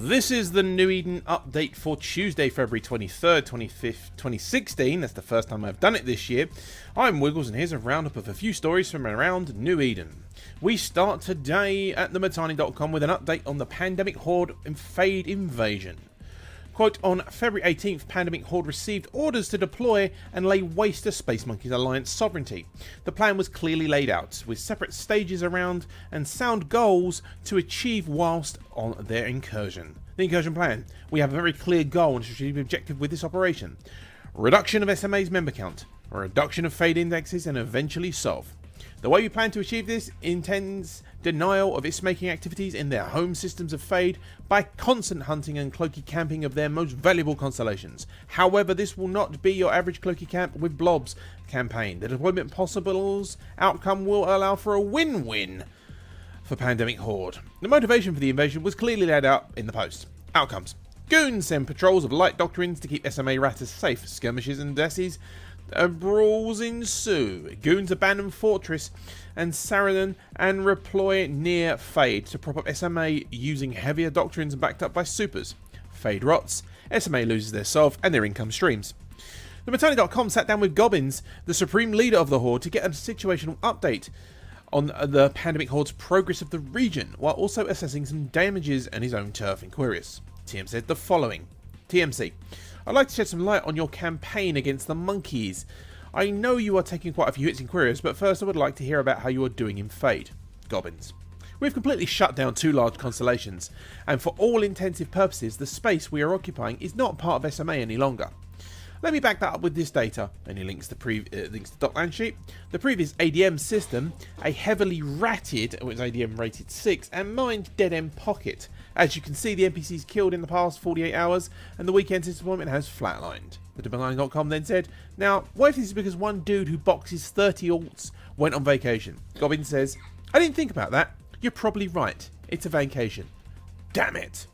This is the New Eden update for Tuesday, February 23rd, 2016. That's the first time I've done it this year. I'm Wiggles, and here's a roundup of a few stories from around New Eden. We start today at thematani.com with an update on the Pandemic Horde and Fade invasion. Quote, on February 18th, Pandemic Horde received orders to deploy and lay waste to Space Monkey's Alliance sovereignty. The plan was clearly laid out, with separate stages around and sound goals to achieve whilst on their incursion. The incursion plan. We have a very clear goal and strategic objective with this operation. Reduction of SMA's member count, a reduction of Fade indexes, and eventually solve. The way we plan to achieve this intends denial of its making activities in their home systems of Fade by constant hunting and cloaky camping of their most valuable constellations. However, this will not be your average cloaky camp with blobs campaign. The deployment possibles outcome will allow for a win-win for Pandemic Horde. The motivation for the invasion was clearly laid out in the post. Outcomes. Goons send patrols of light doctrines to keep SMA ratters safe. Skirmishes and decies. Brawls ensue. Goons abandon Fortress and Saradan and reploy near Fade to prop up SMA using heavier doctrines backed up by supers. Fade rots, SMA loses their sov and their income streams. The Matani.com sat down with Gobbins, the supreme leader of the Horde, to get a situational update on the Pandemic Horde's progress of the region, while also assessing some damages and his own turf in Quirius. TM said the following. TMC. I'd like to shed some light on your campaign against the monkeys. I know you are taking quite a few hits in Quirius, but first I would like to hear about how you are doing in Fade. Gobbins. We've completely shut down 2 large constellations, and for all intensive purposes, the space we are occupying is not part of SMA any longer. Let me back that up with this data, and he links the Dockland sheet. The previous ADM system, a heavily ratted, it was ADM rated 6, and mined dead end pocket. As you can see, the NPCs killed in the past 48 hours, and the weekend deployment has flatlined. The Design.com then said, now, what if this is because one dude who boxes 30 alts went on vacation? Gobbin says, I didn't think about that. You're probably right. It's a vacation. Damn it.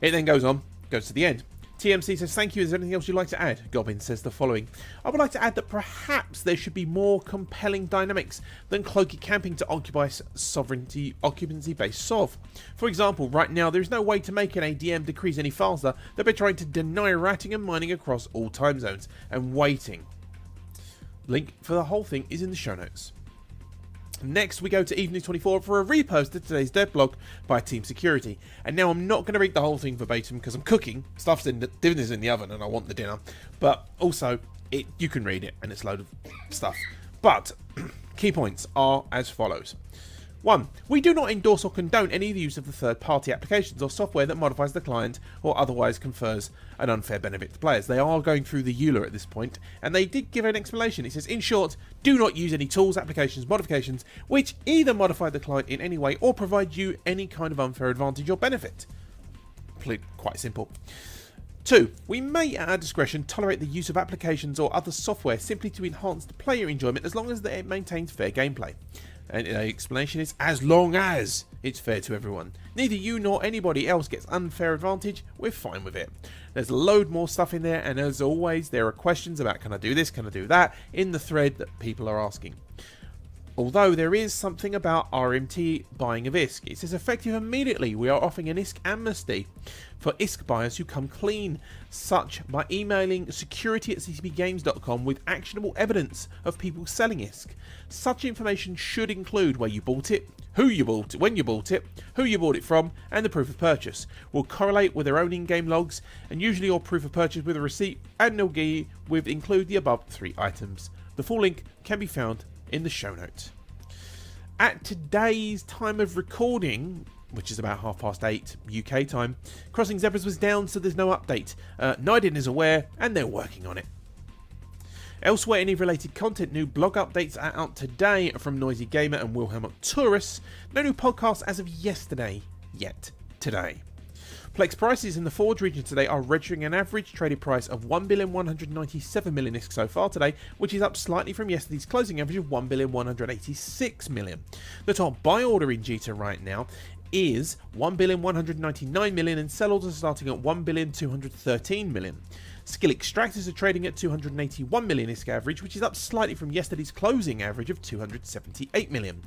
It then goes to the end. TMC says, thank you. Is there anything else you'd like to add? Gobbin says the following. I would like to add that perhaps there should be more compelling dynamics than cloaky camping to occupy occupancy-based SOV. For example, right now there is no way to make an ADM decrease any faster than by trying to deny ratting and mining across all time zones and waiting. Link for the whole thing is in the show notes. Next, we go to Evening 24 for a repost of today's dev blog by Team Security. And now I'm not going to read the whole thing verbatim because I'm cooking. Dinner's in the oven and I want the dinner. But also, you can read it and it's a load of stuff. But key points are as follows. 1. We do not endorse or condone any use of the third-party applications or software that modifies the client or otherwise confers an unfair benefit to players. They are going through the EULA at this point, and they did give an explanation. It says, in short, do not use any tools, applications, modifications, which either modify the client in any way or provide you any kind of unfair advantage or benefit. Quite simple. 2. We may, at our discretion, tolerate the use of applications or other software simply to enhance the player enjoyment as long as it maintains fair gameplay. And the explanation is, as long as it's fair to everyone. Neither you nor anybody else gets unfair advantage, we're fine with it. There's a load more stuff in there, and as always, there are questions about can I do this, can I do that, in the thread that people are asking. Although there is something about RMT buying of ISK. It says effective immediately. We are offering an ISK amnesty for ISK buyers who come clean, such by emailing security@ccpgames.com with actionable evidence of people selling ISK. Such information should include where you bought it, who you bought it, when you bought it, who you bought it from, and the proof of purchase. Will correlate with their own in-game logs, and usually your proof of purchase with a receipt and Nilgi with include the above 3 items. The full link can be found in the show notes. At today's time of recording, which is about 8:30 UK time, Crossing Zebras was down, so there's no update. Niden is aware, and they're working on it. Elsewhere, any related content, new blog updates are out today from Noisy Gamer and Wilhelm Taurus. No new podcasts as of yesterday, yet today. Plex prices in the Forge region today are registering an average traded price of 1,197,000,000 ISK so far today, which is up slightly from yesterday's closing average of 1,186,000,000. The top buy order in Jita right now is 1,199,000,000 and sell orders are starting at 1,213,000,000. Skill extractors are trading at 281 million ISK average, which is up slightly from yesterday's closing average of 278 million.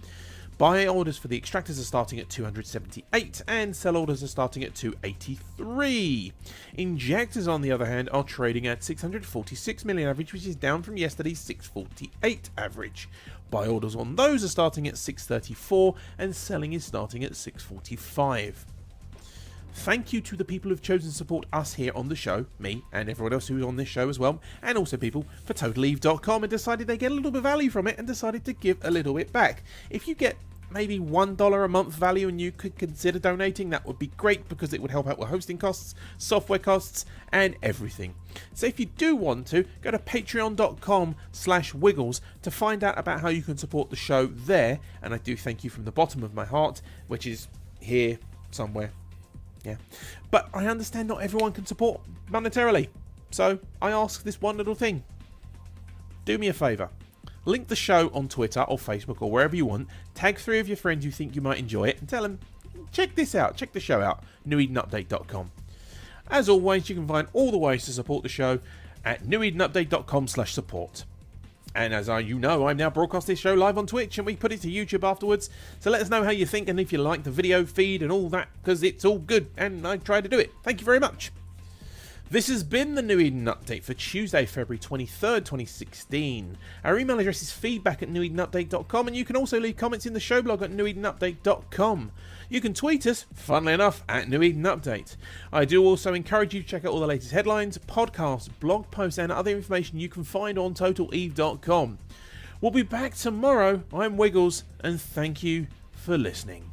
Buy orders for the extractors are starting at 278 and sell orders are starting at 283. Injectors, on the other hand, are trading at 646 million average, which is down from yesterday's 648 average. Buy orders on those are starting at 634 and selling is starting at 645. Thank you to the people who've chosen to support us here on the show, me and everyone else who's on this show as well, and also people for TotalEve.com and decided they get a little bit of value from it and decided to give a little bit back. If you get maybe $1 a month value and you could consider donating, that would be great because it would help out with hosting costs, software costs, and everything. So if you do want to, go to patreon.com/wiggles to find out about how you can support the show there, and I do thank you from the bottom of my heart, which is here somewhere. Yeah, but I understand not everyone can support monetarily, so I ask this one little thing. Do me a favour. Link the show on Twitter or Facebook or wherever you want. Tag 3 of your friends who think you might enjoy it and tell them, check this out, check the show out, newedenupdate.com. As always, you can find all the ways to support the show at newedenupdate.com/support. And as you know, I'm now broadcast this show live on Twitch and we put it to YouTube afterwards. So let us know how you think and if you like the video feed and all that, because it's all good and I try to do it. Thank you very much. This has been the New Eden Update for Tuesday, February 23rd, 2016. Our email address is feedback@newedenupdate.com and you can also leave comments in the show blog at newedenupdate.com. You can tweet us, funnily enough, at New Eden Update. I do also encourage you to check out all the latest headlines, podcasts, blog posts and other information you can find on TotalEve.com. We'll be back tomorrow. I'm Wiggles and thank you for listening.